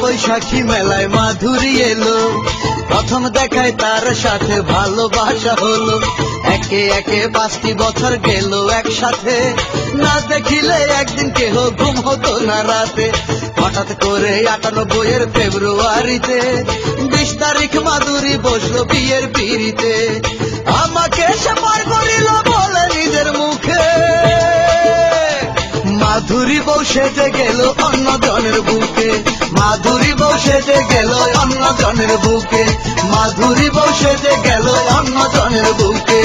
বৈশাখী মেলায় মাধুরী এলো, প্রথম দেখায় তার সাথে ভালোবাসা হলো। একে একে 5টি বছর গেল একসাথে, না দেখিলে একদিন কেহ ঘুম হতো না রাতে। হঠাৎ করে 98 ফেব্রুয়ারিতে 20 তারিখ মাধুরী বসলো বিয়ের পিড়িতে। আমাকে সে পার করিল বলে নিজের মুখে, মাধুরী বউ সেজে গেল অন্য জনের বুকে। মাধুরী বউ সেজে গেল অন্য জনের বুকে। মাধুরী বউ সেজে গেল অন্য জনের বুকে।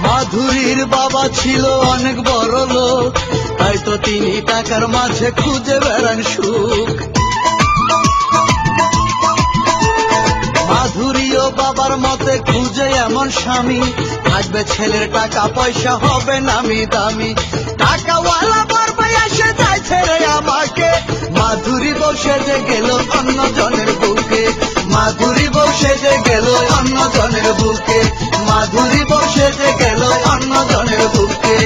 মাধুরীর বাবা ছিল অনেক বড় লোক, তাই তো তিনি টাকার মাঝে খুঁজে বেড়ান সুখ। মাধুরীও বাবার মতে খুঁজে এমন স্বামী, থাকবে ছেলের টাকা পয়সা হবে নামি দামি। টাকাওয়ালা বারবার এসে যায় ছেড়ে আমাকে, মাধুরী বউ সেজে গেল অন্য জনের বুকে। মাধুরী বউ সেজে গেল অন্য জনের বুকে। মাধুরী বউ সেজে গেল অন্য জনের বুকে।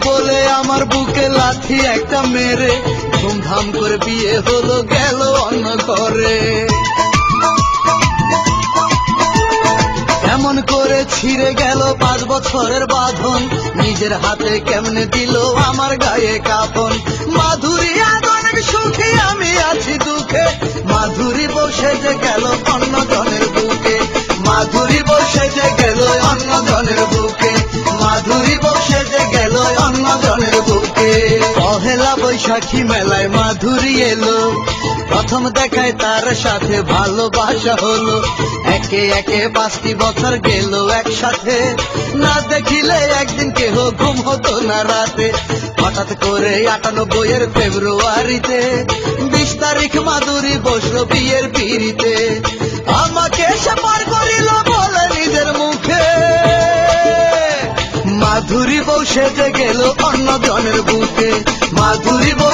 বলে আমার বুকে লাথি একটা মেরে ধুমধাম করে বিয়ে হলো গেল অন্য ঘরে। এমন করে ছিঁড়ে গেল 5 বছরের বাঁধন, নিজের হাতে কেমনে দিল আমার গায়ে কাফন। মাধুরী আজ অনেক সুখী, আমি আছি দুঃখে। মাধুরী বউ সেজে গেল অন্য জনের বুকে। মাধুরী বউ সেজে গেল অন্য জনের বুকে। মাধুরী বউ সেজে গেল অন্য জনের বুকে। পহেলা বৈশাখী মেলায় মাধুরী এলো, প্রথম দেখায় তার সাথে ভালোবাসা হলো। একে একে 5টি বছর গেল একসাথে, না দেখিলে একদিন কেহ ঘুম হতো না রাতে। হঠাৎ করে 98 ফেব্রুয়ারিতে 20 তারিখ মাধুরী বসলো বিয়ের পিড়িতে। আমাকে সে পার করিল বলে নিজের মুখে, মাধুরী বউ সেজে গেল অন্য জনের বুকে। মাধুরী বউ